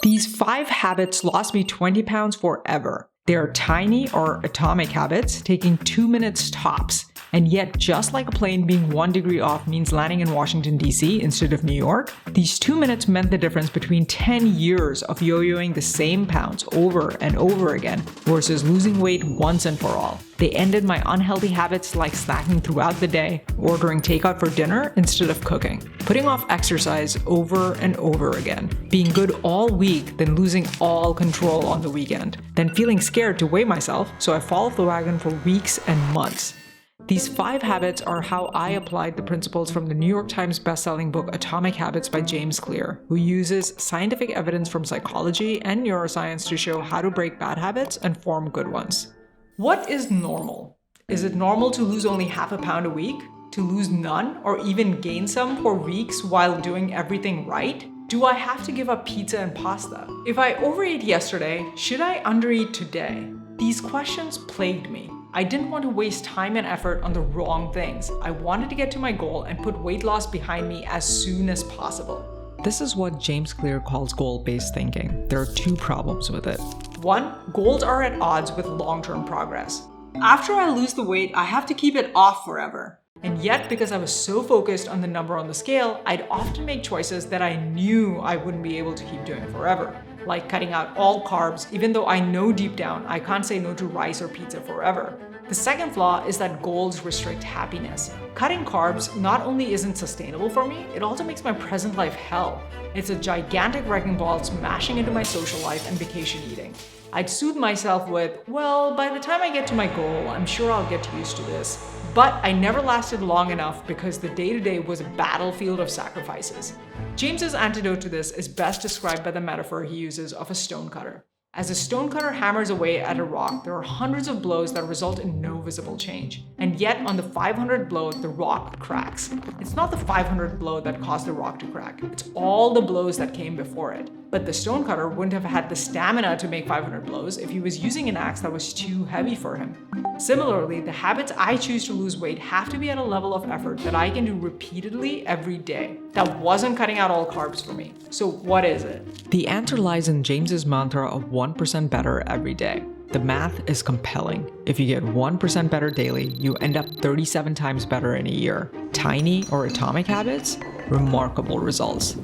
These 5 habits lost me 20 pounds forever. They are tiny or atomic habits, taking 2 minutes tops. And yet, just like a plane being 1 degree off means landing in Washington, D.C. instead of New York, these 2 minutes meant the difference between 10 years of yo-yoing the same pounds over and over again versus losing weight once and for all. They ended my unhealthy habits like snacking throughout the day, ordering takeout for dinner instead of cooking, putting off exercise over and over again, being good all week, then losing all control on the weekend, then feeling scared to weigh myself, so I fall off the wagon for weeks and months. These 5 habits are how I applied the principles from the New York Times bestselling book Atomic Habits by James Clear, who uses scientific evidence from psychology and neuroscience to show how to break bad habits and form good ones. What is normal? Is it normal to lose only half a pound a week? To lose none or even gain some for weeks while doing everything right? Do I have to give up pizza and pasta? If I overate yesterday, should I undereat today? These questions plagued me. I didn't want to waste time and effort on the wrong things. I wanted to get to my goal and put weight loss behind me as soon as possible. This is what James Clear calls goal-based thinking. There are 2 problems with it. 1, goals are at odds with long-term progress. After I lose the weight, I have to keep it off forever. And yet, because I was so focused on the number on the scale, I'd often make choices that I knew I wouldn't be able to keep doing forever. Like cutting out all carbs, even though I know deep down I can't say no to rice or pizza forever. The second flaw is that goals restrict happiness. Cutting carbs not only isn't sustainable for me, it also makes my present life hell. It's a gigantic wrecking ball smashing into my social life and vacation eating. I'd soothe myself with, well, by the time I get to my goal, I'm sure I'll get used to this. But I never lasted long enough because the day-to-day was a battlefield of sacrifices. James's antidote to this is best described by the metaphor he uses of a stonecutter. As a stonecutter hammers away at a rock, there are hundreds of blows that result in no visible change. And yet, on the 500th blow, the rock cracks. It's not the 500th blow that caused the rock to crack. It's all the blows that came before it. But the stonecutter wouldn't have had the stamina to make 500 blows if he was using an axe that was too heavy for him. Similarly, the habits I choose to lose weight have to be at a level of effort that I can do repeatedly every day. That wasn't cutting out all carbs for me. So what is it? The answer lies in James's mantra of 1% better every day. The math is compelling. If you get 1% better daily, you end up 37 times better in a year. Tiny or atomic habits? Remarkable results.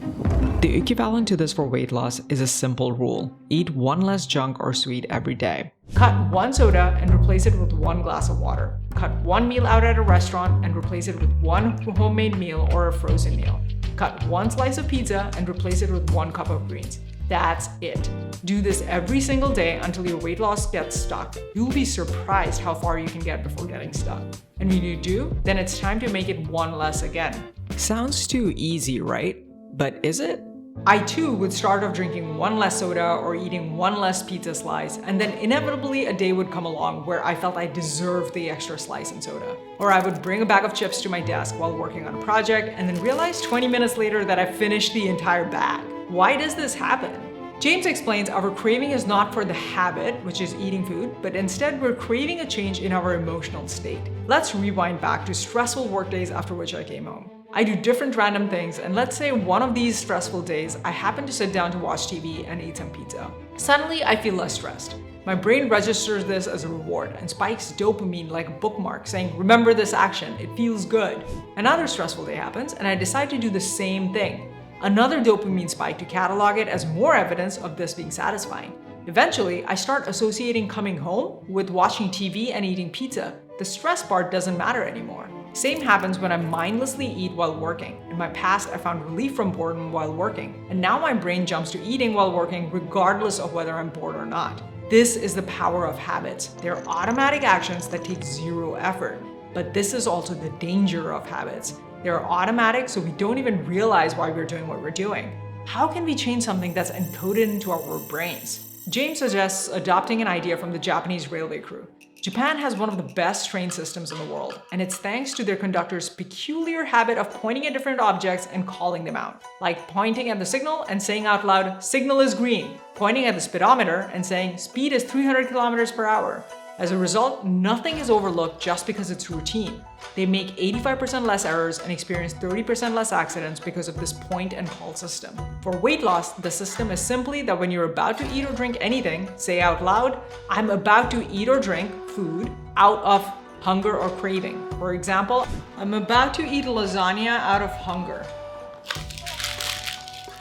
The equivalent to this for weight loss is a simple rule. Eat 1 less junk or sweet every day. Cut 1 soda and replace it with 1 glass of water. Cut 1 meal out at a restaurant and replace it with 1 homemade meal or a frozen meal. Cut 1 slice of pizza and replace it with 1 cup of greens. That's it. Do this every single day until your weight loss gets stuck. You'll be surprised how far you can get before getting stuck. And when you do, then it's time to make it 1 less again. Sounds too easy, right? But is it? I too would start off drinking 1 less soda or eating 1 less pizza slice, and then inevitably a day would come along where I felt I deserved the extra slice and soda. Or I would bring a bag of chips to my desk while working on a project and then realize 20 minutes later that I finished the entire bag. Why does this happen? James explains our craving is not for the habit, which is eating food, but instead we're craving a change in our emotional state. Let's rewind back to stressful work days after which I came home. I do different random things, and let's say one of these stressful days, I happen to sit down to watch TV and eat some pizza. Suddenly, I feel less stressed. My brain registers this as a reward and spikes dopamine like a bookmark saying, remember this action, it feels good. Another stressful day happens, and I decide to do the same thing. Another dopamine spike to catalog it as more evidence of this being satisfying. Eventually, I start associating coming home with watching TV and eating pizza. The stress part doesn't matter anymore. Same happens when I mindlessly eat while working. In my past, I found relief from boredom while working, and now my brain jumps to eating while working regardless of whether I'm bored or not. This is the power of habits. They're automatic actions that take 0 effort. But this is also the danger of habits. They're automatic, so we don't even realize why we're doing what we're doing. How can we change something that's encoded into our brains? James suggests adopting an idea from the Japanese railway crew. Japan has one of the best train systems in the world, and it's thanks to their conductor's peculiar habit of pointing at different objects and calling them out. Like pointing at the signal and saying out loud, signal is green. Pointing at the speedometer and saying, speed is 300 kilometers per hour. As a result, nothing is overlooked just because it's routine. They make 85% less errors and experience 30% less accidents because of this point and call system. For weight loss, the system is simply that when you're about to eat or drink anything, say out loud, "I'm about to eat or drink food out of hunger or craving." For example, "I'm about to eat lasagna out of hunger."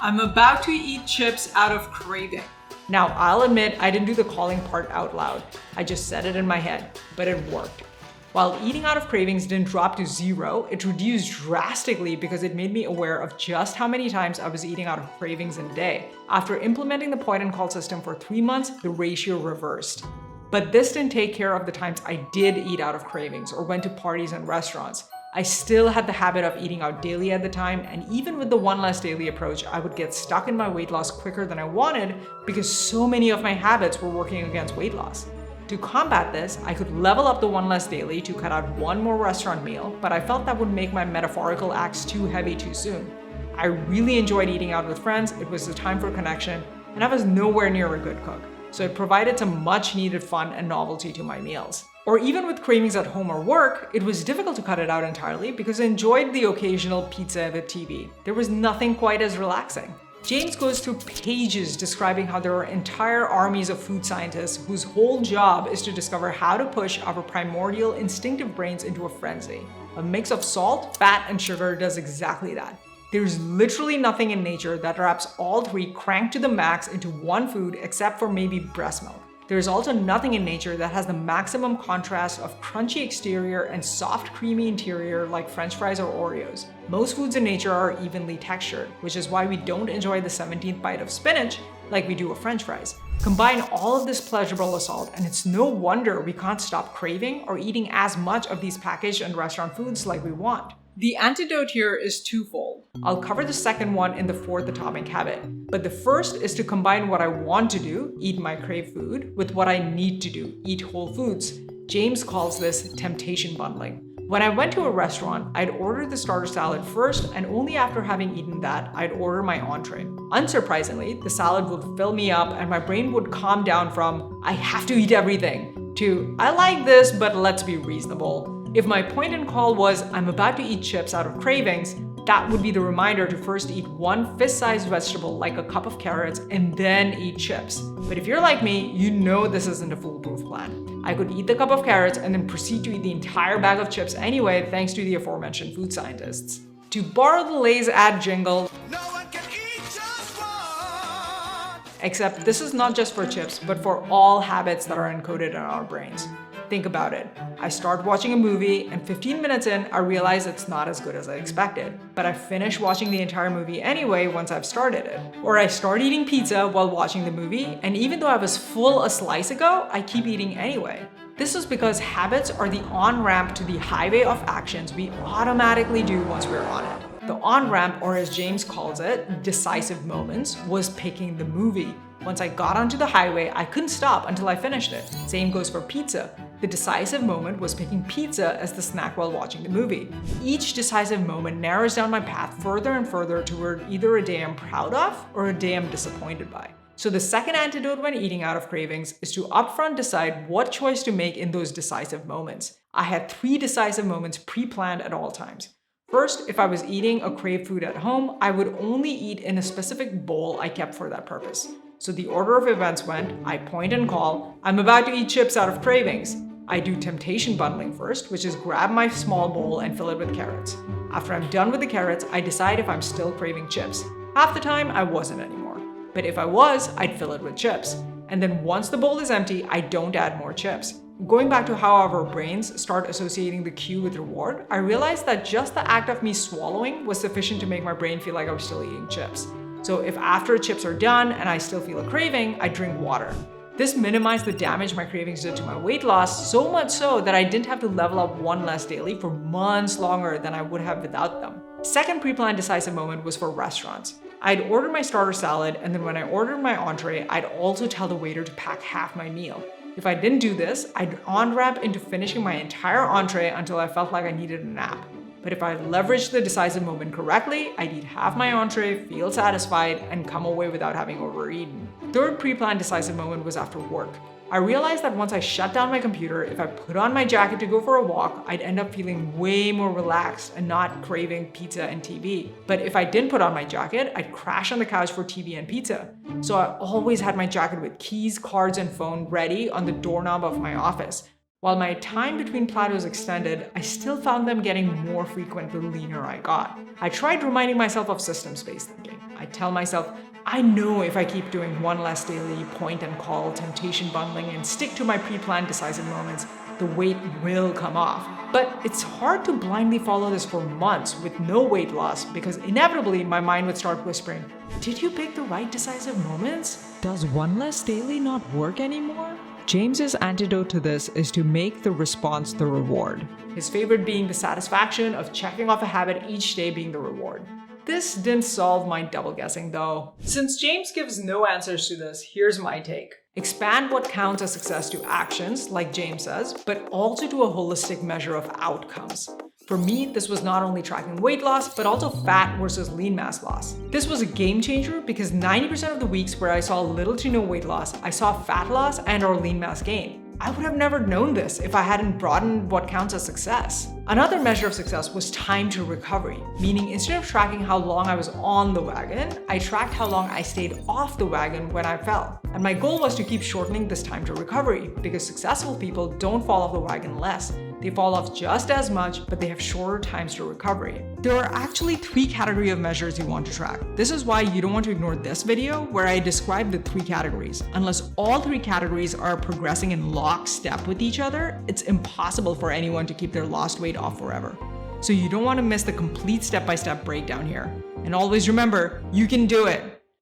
"I'm about to eat chips out of craving." Now, I'll admit I didn't do the calling part out loud. I just said it in my head, but it worked. While eating out of cravings didn't drop to 0, it reduced drastically because it made me aware of just how many times I was eating out of cravings in a day. After implementing the point and call system for 3 months, the ratio reversed. But this didn't take care of the times I did eat out of cravings or went to parties and restaurants. I still had the habit of eating out daily at the time, and even with the one less daily approach, I would get stuck in my weight loss quicker than I wanted because so many of my habits were working against weight loss. To combat this, I could level up the one less daily to cut out one more restaurant meal, but I felt that would make my metaphorical acts too heavy too soon. I really enjoyed eating out with friends, it was a time for connection, and I was nowhere near a good cook. So it provided some much needed fun and novelty to my meals. Or even with cravings at home or work, it was difficult to cut it out entirely because I enjoyed the occasional pizza with TV. There was nothing quite as relaxing. James goes through pages describing how there are entire armies of food scientists whose whole job is to discover how to push our primordial instinctive brains into a frenzy. A mix of salt, fat, and sugar does exactly that. There's literally nothing in nature that wraps all three cranked to the max into one food except for maybe breast milk. There's also nothing in nature that has the maximum contrast of crunchy exterior and soft, creamy interior like French fries or Oreos. Most foods in nature are evenly textured, which is why we don't enjoy the 17th bite of spinach like we do of French fries. Combine all of this pleasurable assault, and it's no wonder we can't stop craving or eating as much of these packaged and restaurant foods like we want. The antidote here is twofold. I'll cover the second one in the 4th atomic habit, but the first is to combine what I want to do, eat my crave food, with what I need to do, eat whole foods. James calls this temptation bundling. When I went to a restaurant, I'd order the starter salad first, and only after having eaten that, I'd order my entree. Unsurprisingly, the salad would fill me up and my brain would calm down from, "I have to eat everything," to, "I like this, but let's be reasonable." If my point and call was, "I'm about to eat chips out of cravings," that would be the reminder to first eat one fist-sized vegetable like a cup of carrots and then eat chips. But if you're like me, you know this isn't a foolproof plan. I could eat the cup of carrots and then proceed to eat the entire bag of chips anyway, thanks to the aforementioned food scientists. To borrow the Lay's ad jingle, "No one can eat just one." Except this is not just for chips, but for all habits that are encoded in our brains. Think about it. I start watching a movie, and 15 minutes in, I realize it's not as good as I expected. But I finish watching the entire movie anyway once I've started it. Or I start eating pizza while watching the movie, and even though I was full a slice ago, I keep eating anyway. This is because habits are the on-ramp to the highway of actions we automatically do once we're on it. The on-ramp, or as James calls it, decisive moments, was picking the movie. Once I got onto the highway, I couldn't stop until I finished it. Same goes for pizza. The decisive moment was picking pizza as the snack while watching the movie. Each decisive moment narrows down my path further and further toward either a day I'm proud of or a day I'm disappointed by. So the second antidote when eating out of cravings is to upfront decide what choice to make in those decisive moments. I had 3 decisive moments pre-planned at all times. First, if I was eating a craved food at home, I would only eat in a specific bowl I kept for that purpose. So the order of events went, I point and call, "I'm about to eat chips out of cravings." I do temptation bundling first, which is grab my small bowl and fill it with carrots. After I'm done with the carrots, I decide if I'm still craving chips. Half the time, I wasn't anymore. But if I was, I'd fill it with chips. And then once the bowl is empty, I don't add more chips. Going back to how our brains start associating the cue with reward, I realized that just the act of me swallowing was sufficient to make my brain feel like I was still eating chips. So if after chips are done and I still feel a craving, I drink water. This minimized the damage my cravings did to my weight loss, so much so that I didn't have to level up one less daily for months longer than I would have without them. Second pre-planned decisive moment was for restaurants. I'd order my starter salad, and then when I ordered my entree, I'd also tell the waiter to pack half my meal. If I didn't do this, I'd on-ramp into finishing my entire entree until I felt like I needed a nap. But if I leveraged the decisive moment correctly, I'd eat half my entree, feel satisfied, and come away without having overeaten. Third pre-planned decisive moment was after work. I realized that once I shut down my computer, if I put on my jacket to go for a walk, I'd end up feeling way more relaxed and not craving pizza and TV. But if I didn't put on my jacket, I'd crash on the couch for TV and pizza. So I always had my jacket with keys, cards, and phone ready on the doorknob of my office. While my time between plateaus extended, I still found them getting more frequent the leaner I got. I tried reminding myself of systems-based thinking. I tell myself, I know if I keep doing one less daily point and call, temptation bundling, and stick to my pre-planned decisive moments, the weight will come off. But it's hard to blindly follow this for months with no weight loss because inevitably my mind would start whispering, did you pick the right decisive moments? Does one less daily not work anymore? James's antidote to this is to make the response the reward. His favorite being the satisfaction of checking off a habit each day being the reward. This didn't solve my double guessing though. Since James gives no answers to this, here's my take. Expand what counts as success to actions, like James says, but also to a holistic measure of outcomes. For me, this was not only tracking weight loss, but also fat versus lean mass loss. This was a game changer because 90% of the weeks where I saw little to no weight loss, I saw fat loss and or lean mass gain. I would have never known this if I hadn't broadened what counts as success. Another measure of success was time to recovery, meaning instead of tracking how long I was on the wagon, I tracked how long I stayed off the wagon when I fell. And my goal was to keep shortening this time to recovery because successful people don't fall off the wagon less. They fall off just as much, but they have shorter times to recovery. There are actually 3 categories of measures you want to track. This is why you don't want to ignore this video where I describe the 3 categories. Unless all 3 categories are progressing in lockstep with each other, it's impossible for anyone to keep their lost weight off forever. So you don't want to miss the complete step-by-step breakdown here. And always remember, you can do it.